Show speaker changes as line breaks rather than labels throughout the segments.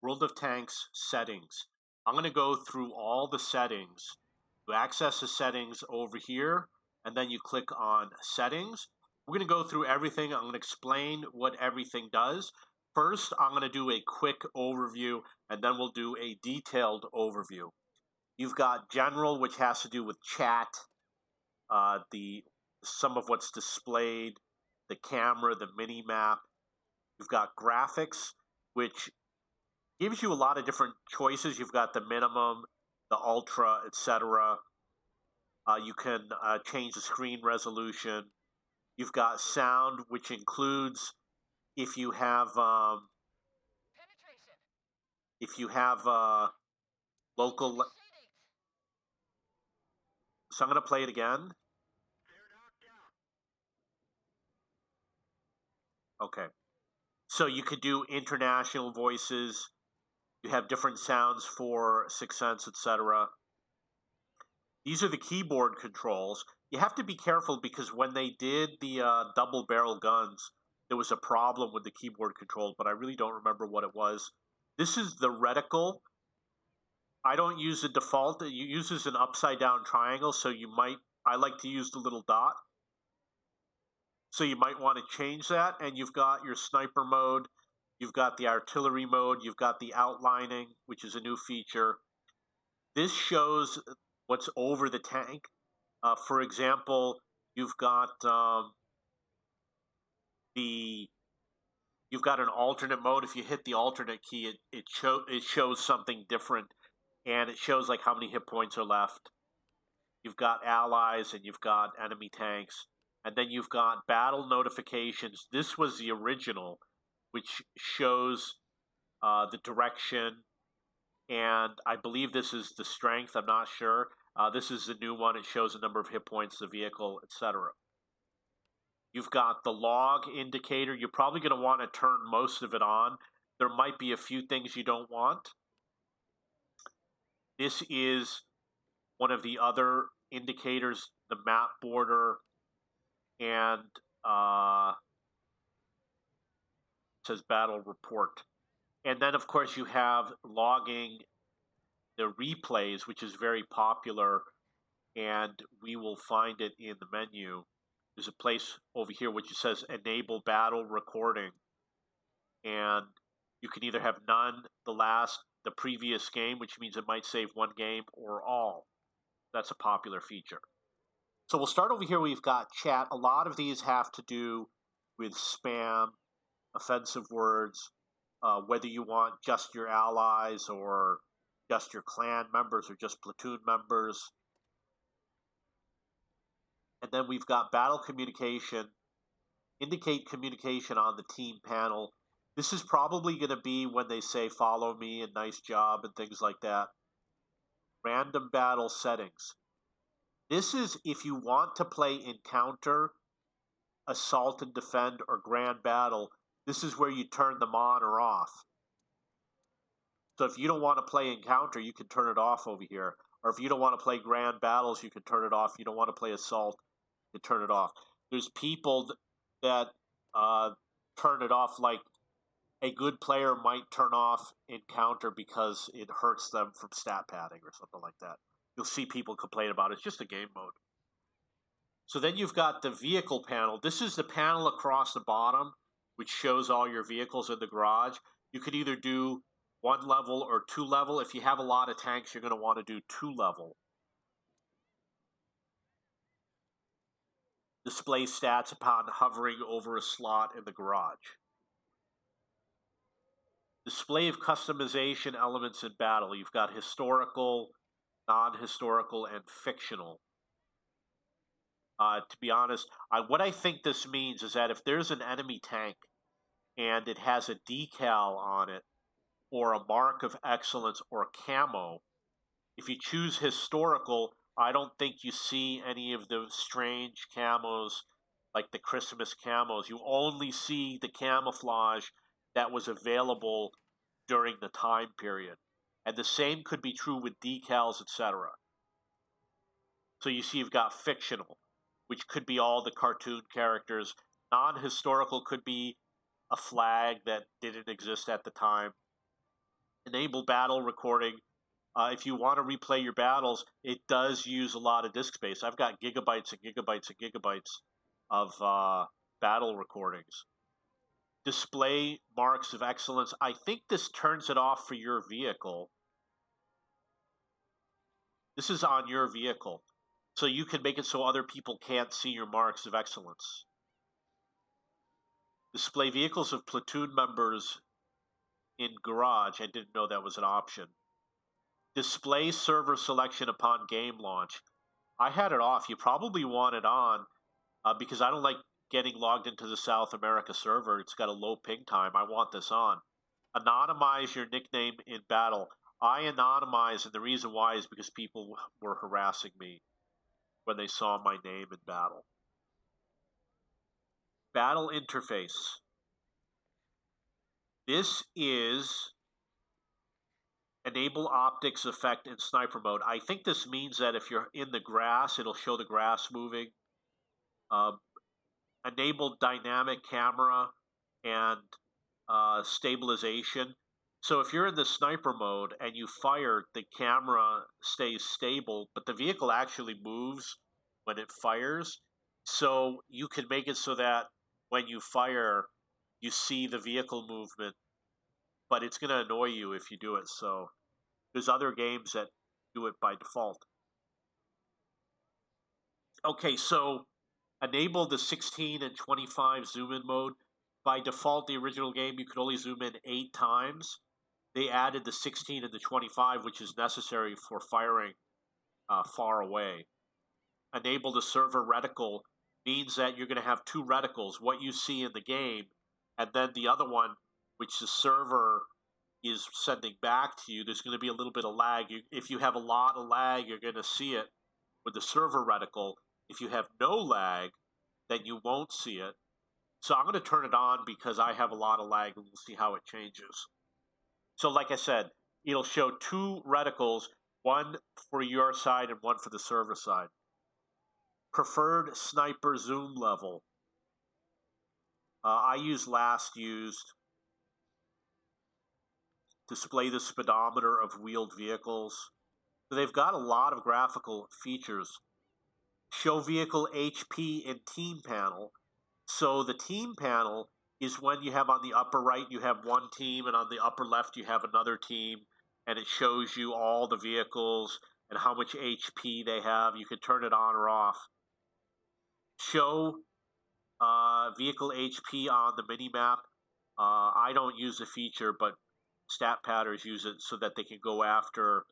World of Tanks settings. I'm going to go through all the settings. You access the settings over here, and then you click on settings. We're going to go through everything. I'm going to explain what everything does. First, I'm going to do a quick overview, and then we'll do a detailed overview. You've got general, which has to do with chat, some of what's displayed, the camera, the mini map. You've got graphics, which gives you a lot of different choices. You've got the minimum, the ultra, etc. You can change the screen resolution. You've got sound, which includes if you have local. So I'm going to play it again. Okay. So you could do international voices. You have different sounds for Sixth Sense, etc. These are the keyboard controls. You have to be careful because when they did the double barrel guns, there was a problem with the keyboard control, but I really don't remember what it was. This is the reticle. I don't use the default. It uses an upside down triangle, so I like to use the little dot. So you might want to change that, and you've got your sniper mode, you've got the artillery mode, you've got the outlining, which is a new feature. This shows what's over the tank. For example, you've got you've got an alternate mode. If you hit the alternate key, it shows something different, and it shows like how many hit points are left. You've got allies and you've got enemy tanks. And then you've got battle notifications. This was the original, which shows the direction. And I believe this is the strength. I'm not sure. This is the new one. It shows the number of hit points, the vehicle, etc. You've got the log indicator. You're probably going to want to turn most of it on. There might be a few things you don't want. This is one of the other indicators, the map border, and it says battle report. And then, of course, you have logging the replays, which is very popular, and we will find it in the menu. There's a place over here which says enable battle recording, and you can either have none, the previous game, which means it might save one game, or all. That's a popular feature. So we'll start over here. We've got chat. A lot of these have to do with spam, offensive words, whether you want just your allies or just your clan members or just platoon members. And then we've got battle communication, indicate communication on the team panel. This is probably going to be when they say follow me and nice job and things like that. Random battle settings. This is if you want to play encounter, assault and defend, or grand battle. This is where you turn them on or off. So if you don't want to play encounter, you can turn it off over here. Or if you don't want to play grand battles, you can turn it off. You don't want to play assault, you can turn it off. There's people that turn it off, like a good player might turn off encounter because it hurts them from stat padding or something like that. You'll see people complain about it. It's just a game mode. So then you've got the vehicle panel. This is the panel across the bottom, which shows all your vehicles in the garage. You could either do 1 level or 2 level. If you have a lot of tanks, you're going to want to do 2 level. Display stats upon hovering over a slot in the garage. Display of customization elements in battle. You've got historical, non-historical, and fictional. To be honest, what I think this means is that if there's an enemy tank and it has a decal on it, or a mark of excellence, or a camo, if you choose historical, I don't think you see any of the strange camos like the Christmas camos. You only see the camouflage that was available during the time period. And the same could be true with decals, etc. So you see you've got fictional, which could be all the cartoon characters. Non-historical could be a flag that didn't exist at the time. Enable battle recording. If you want to replay your battles, it does use a lot of disk space. I've got gigabytes and gigabytes and gigabytes of battle recordings. Display marks of excellence. I think this turns it off for your vehicle. This is on your vehicle. So you can make it so other people can't see your marks of excellence. Display vehicles of platoon members in garage. I didn't know that was an option. Display server selection upon game launch. I had it off. You probably want it on because I don't like getting logged into the South America server. It's got a low ping time. I want this on. Anonymize your nickname in battle. I anonymize, and the reason why is because people were harassing me when they saw my name in battle. Battle interface. This is enable optics effect in sniper mode. I think this means that if you're in the grass, it'll show the grass moving. Enable dynamic camera and stabilization. So if you're in the sniper mode and you fire, the camera stays stable, but the vehicle actually moves when it fires. So you can make it so that when you fire, you see the vehicle movement, but it's going to annoy you if you do it. So there's other games that do it by default. Okay, so enable the 16 and 25 zoom in mode. By default, the original game, you could only zoom in 8 times. They added the 16 and the 25, which is necessary for firing far away. Enable the server reticle means that you're going to have 2 reticles, what you see in the game, and then the other one, which the server is sending back to you. There's going to be a little bit of lag. If you have a lot of lag, you're going to see it with the server reticle. If you have no lag, then you won't see it. So I'm going to turn it on because I have a lot of lag, and we'll see how it changes. So like I said, it'll show 2 reticles, one for your side and one for the server side. Preferred sniper zoom level. I use last used. Display the speedometer of wheeled vehicles. So they've got a lot of graphical features. Show vehicle HP in team panel. So the team panel is when you have on the upper right, you have one team, and on the upper left, you have another team, and it shows you all the vehicles and how much HP they have. You can turn it on or off. Show vehicle HP on the mini-map. I don't use the feature, but stat padders use it so that they can go after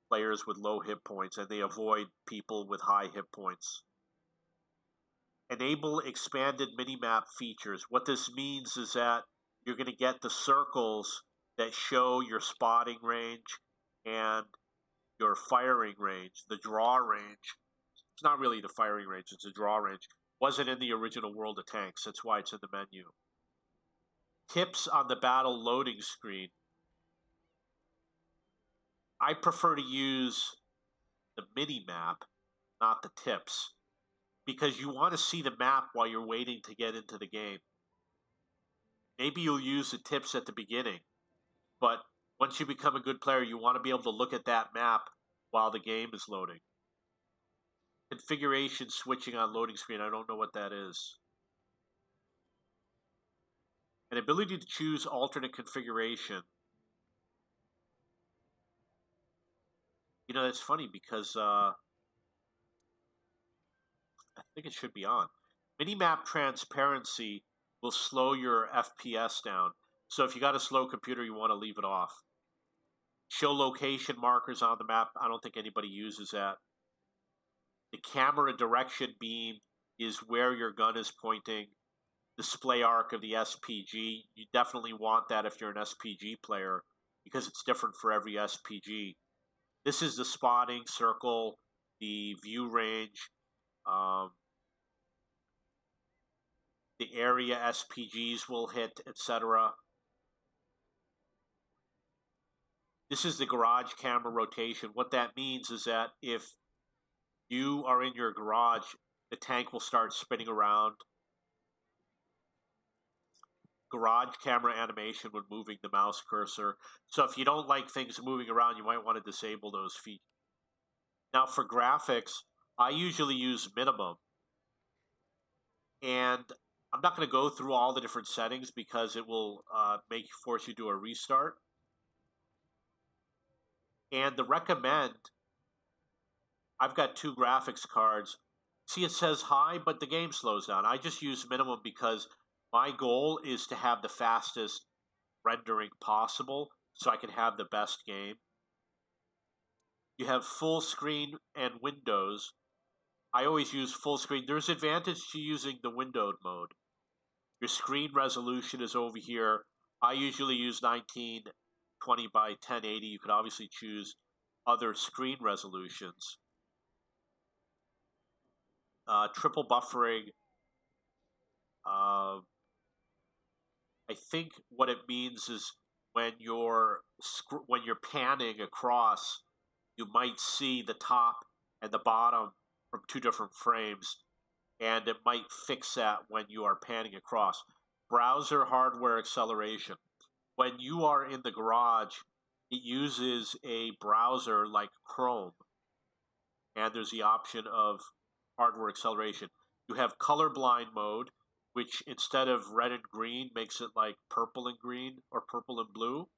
players with low hit points, and they avoid people with high hit points. Enable expanded minimap features. What this means is that you're going to get the circles that show your spotting range and your firing range, the draw range. It's not really the firing range, it's the draw range. Wasn't in the original World of Tanks, that's why it's in the menu. Tips on the battle loading screen. I prefer to use the mini-map, not the tips, because you want to see the map while you're waiting to get into the game. Maybe you'll use the tips at the beginning, but once you become a good player, you want to be able to look at that map while the game is loading. Configuration switching on loading screen, I don't know what that is. An ability to choose alternate configuration. You know, that's funny because I think it should be on. Minimap transparency will slow your FPS down. So if you got a slow computer, you want to leave it off. Show location markers on the map. I don't think anybody uses that. The camera direction beam is where your gun is pointing. Display arc of the SPG. You definitely want that if you're an SPG player because it's different for every SPG. This is the spotting circle, the view range, the area SPGs will hit, etc. This is the garage camera rotation. What that means is that if you are in your garage, the tank will start spinning around. garage camera animation when moving the mouse cursor. So if you don't like things moving around, you might want to disable those features. Now for graphics, I usually use minimum. And I'm not going to go through all the different settings because it will force you to do a restart. And the recommend, I've got 2 graphics cards. See, it says high, but the game slows down. I just use minimum because my goal is to have the fastest rendering possible so I can have the best game. You have full screen and windows. I always use full screen. There's advantage to using the windowed mode. Your screen resolution is over here. I usually use 1920 by 1080. You can obviously choose other screen resolutions. Triple buffering. I think what it means is when you're panning across, you might see the top and the bottom from 2 different frames, and it might fix that when you are panning across. Browser hardware acceleration. When you are in the garage, it uses a browser like Chrome, and there's the option of hardware acceleration. You have colorblind mode, which instead of red and green makes it like purple and green or purple and blue.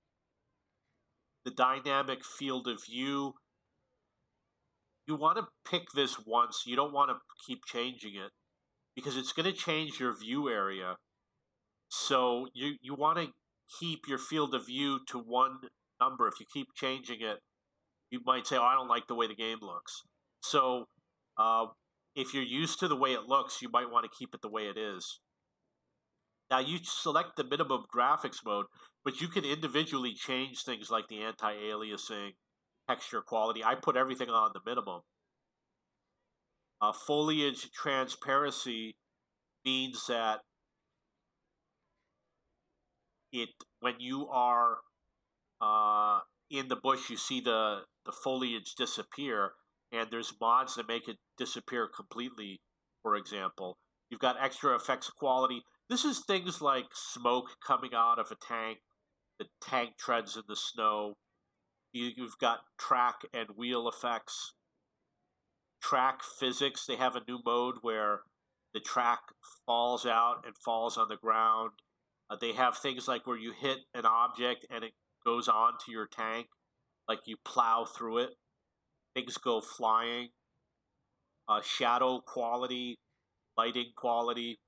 The dynamic field of view, you want to pick this once. You don't want to keep changing it because it's going to change your view area. So you want to keep your field of view to one number. If you keep changing it, you might say, oh, I don't like the way the game looks. So if you're used to the way it looks, you might want to keep it the way it is. Now you select the minimum graphics mode, but you can individually change things like the anti-aliasing, texture quality. I put everything on the minimum. Foliage transparency means that when you are in the bush, you see the foliage disappear, and there's mods that make it disappear completely, for example. You've got extra effects quality. This is things like smoke coming out of a tank, the tank treads in the snow. You've got track and wheel effects. Track physics, they have a new mode where the track falls out and falls on the ground. They have things like where you hit an object and it goes onto your tank, like you plow through it. Things go flying. Shadow quality, lighting quality.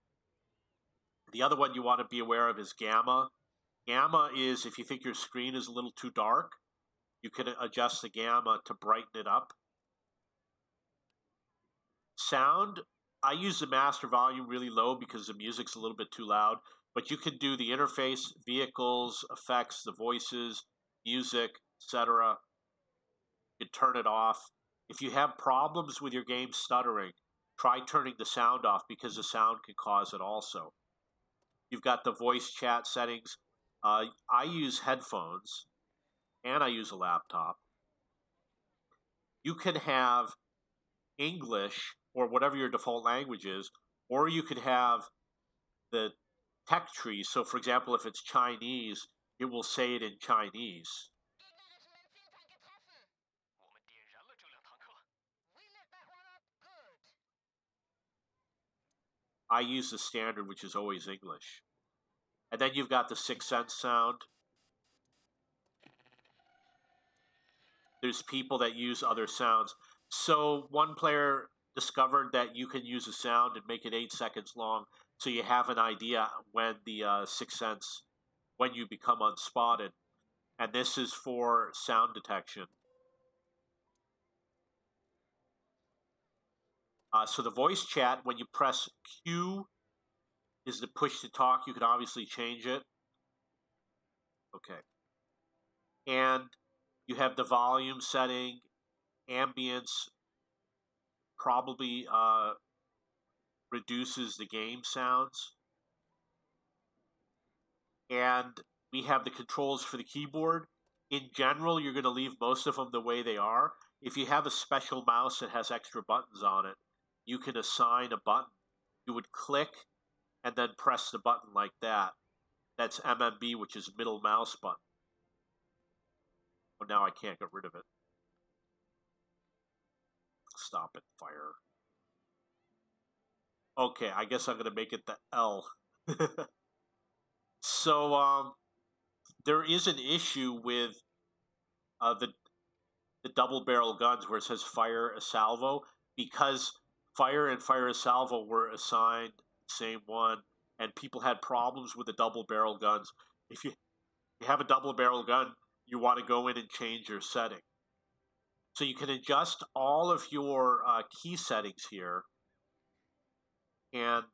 The other one you want to be aware of is gamma. Gamma is if you think your screen is a little too dark, you can adjust the gamma to brighten it up. Sound, I use the master volume really low because the music's a little bit too loud, but you can do the interface, vehicles, effects, the voices, music, etc. You can turn it off. If you have problems with your game stuttering, try turning the sound off because the sound can cause it also. You've got the voice chat settings. I use headphones and I use a laptop. You can have English or whatever your default language is, or you could have the tech tree. So, for example, if it's Chinese, it will say it in Chinese. I use the standard, which is always English. And then you've got the Sixth Sense sound. There's people that use other sounds. So one player discovered that you can use a sound and make it 8 seconds long, so you have an idea when the Sixth Sense, when you become unspotted. And this is for sound detection. So the voice chat, when you press Q, is the push to talk. You can obviously change it. Okay. And you have the volume setting, ambience, probably reduces the game sounds. And we have the controls for the keyboard. In general, you're going to leave most of them the way they are. If you have a special mouse that has extra buttons on it, you can assign a button. You would click and then press the button like that. That's MMB, which is middle mouse button. Well, now I can't get rid of it. Stop it, fire. Okay, I guess I'm gonna make it the L. So there is an issue with the double barrel guns where it says fire a salvo, because fire and fire a salvo were assigned the same one, and people had problems with the double barrel guns. If you have a double barrel gun, you want to go in and change your setting. So you can adjust all of your key settings here, and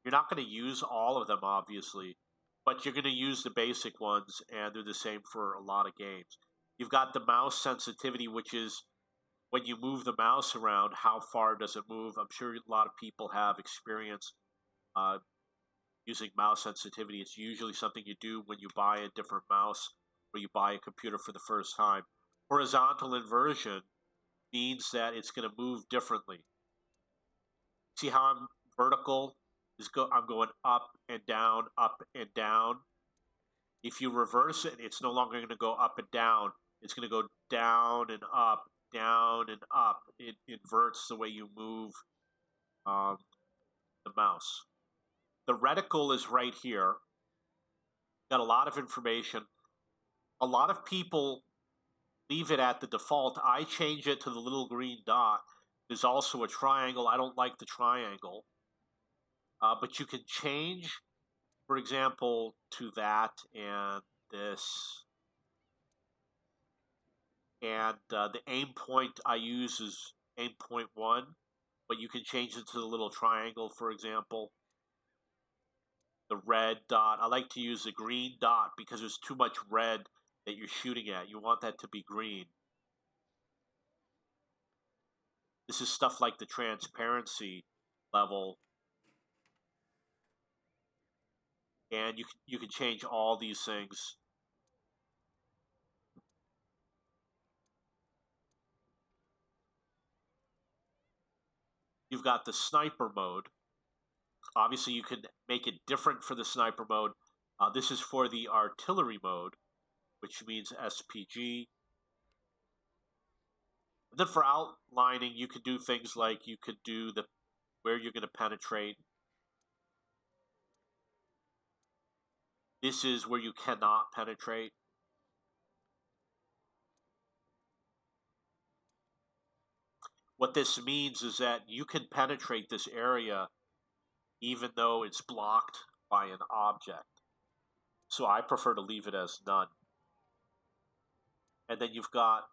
you're not going to use all of them, obviously, but you're going to use the basic ones, and they're the same for a lot of games. You've got the mouse sensitivity, which is when you move the mouse around, how far does it move? I'm sure a lot of people have experience uh, using mouse sensitivity. It's usually something you do when you buy a different mouse or you buy a computer for the first time. Horizontal inversion means that it's going to move differently. See how I'm vertical? I'm going up and down, up and down. If you reverse it, it's no longer going to go up and down. It's going to go down and up, down and up. It inverts the way you move the mouse. The reticle is right here. Got a lot of information. A lot of people leave it at the default. I change it to the little green dot. There's also a triangle. I don't like the triangle. But you can change, for example, to that and this. And the aim point I use is aim point 1, but you can change it to the little triangle, for example. The red dot, I like to use the green dot because there's too much red that you're shooting at. You want that to be green. This is stuff like the transparency level. And you can change all these things. You've got the sniper mode. Obviously, you can make it different for the sniper mode. This is for the artillery mode, which means SPG. And then for outlining, you could do things like you could do where you're going to penetrate. This is where you cannot penetrate. What this means is that you can penetrate this area even though it's blocked by an object. So I prefer to leave it as none. And then you've got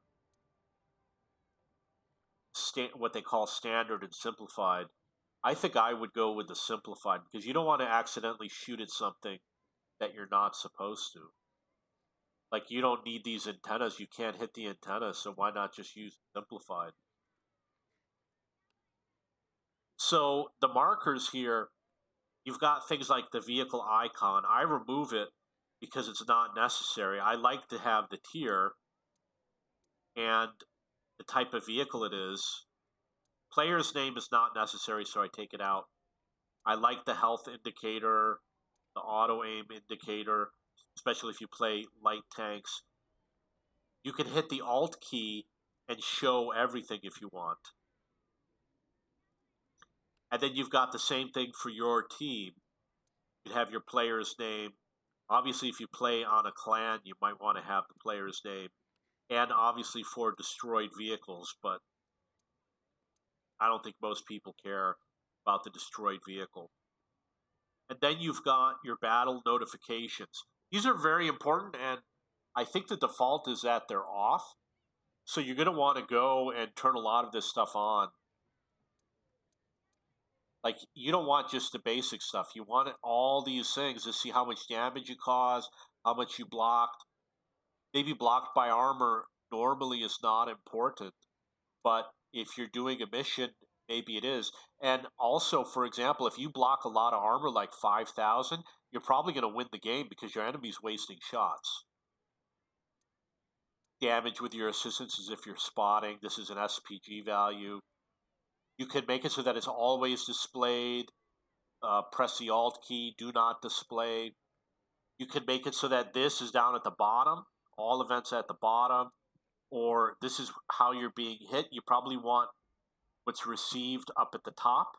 what they call standard and simplified. I think I would go with the simplified because you don't want to accidentally shoot at something that you're not supposed to. Like, you don't need these antennas. You can't hit the antenna, so why not just use simplified? So the markers here, you've got things like the vehicle icon. I remove it because it's not necessary. I like to have the tier and the type of vehicle it is. Player's name is not necessary, so I take it out. I like the health indicator, the auto aim indicator, especially if you play light tanks. You can hit the Alt key and show everything if you want. And then you've got the same thing for your team. You have your player's name. Obviously, if you play on a clan, you might want to have the player's name. And obviously for destroyed vehicles, but I don't think most people care about the destroyed vehicle. And then you've got your battle notifications. These are very important, and I think the default is that they're off. So you're going to want to go and turn a lot of this stuff on. Like, you don't want just the basic stuff. You want all these things to see how much damage you cause, how much you blocked. Maybe blocked by armor normally is not important, but if you're doing a mission, maybe it is. And also, for example, if you block a lot of armor, like 5,000, you're probably going to win the game because your enemy's wasting shots. Damage with your assistance is if you're spotting. This is an SPG value. You can make it so that it's always displayed. press the Alt key, do not display. You can make it so that this is down at the bottom, all events at the bottom, or this is how you're being hit. You probably want what's received up at the top.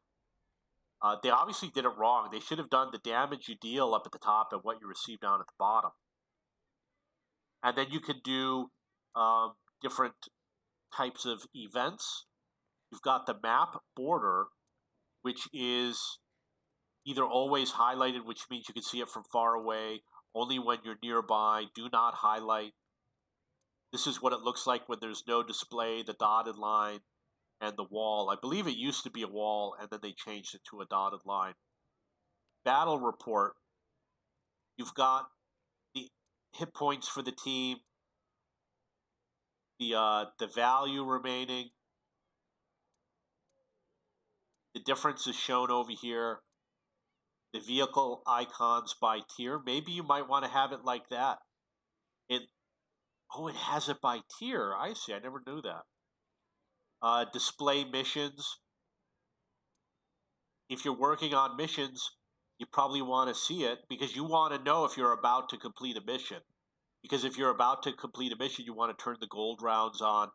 They obviously did it wrong. They should have done the damage you deal up at the top and what you receive down at the bottom. And then you can do different types of events. You've got the map border, which is either always highlighted, which means you can see it from far away, only when you're nearby, do not highlight. This is what it looks like when there's no display, the dotted line, and the wall. I believe it used to be a wall, and then they changed it to a dotted line. Battle report. You've got the hit points for the team, the value remaining. The difference is shown over here. The vehicle icons by tier. Maybe you might want to have it like that. It has it by tier. I see. I never knew that. Display missions. If you're working on missions, you probably want to see it because you want to know if you're about to complete a mission. Because if you're about to complete a mission, you want to turn the gold rounds on.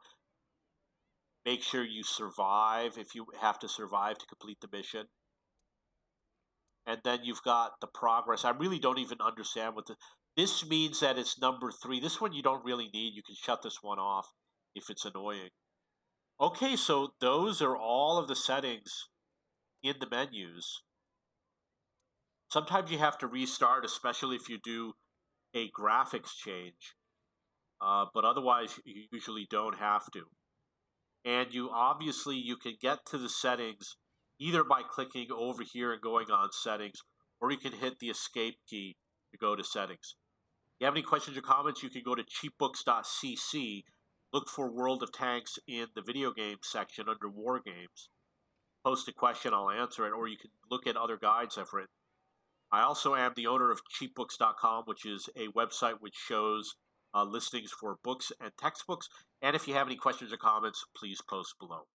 Make sure you survive if you have to survive to complete the mission. And then you've got the progress. I really don't even understand what this means that it's number 3. This one you don't really need. You can shut this one off if it's annoying. Okay, so those are all of the settings in the menus. Sometimes you have to restart, especially if you do a graphics change. But otherwise, you usually don't have to. And you can get to the settings either by clicking over here and going on settings, or you can hit the escape key to go to settings. If you have any questions or comments, you can go to cheapbooks.cc, look for World of Tanks in the video games section under War Games. Post a question, I'll answer it, or you can look at other guides I've written. I also am the owner of cheapbooks.com, which is a website which shows listings for books and textbooks. And if you have any questions or comments, please post below.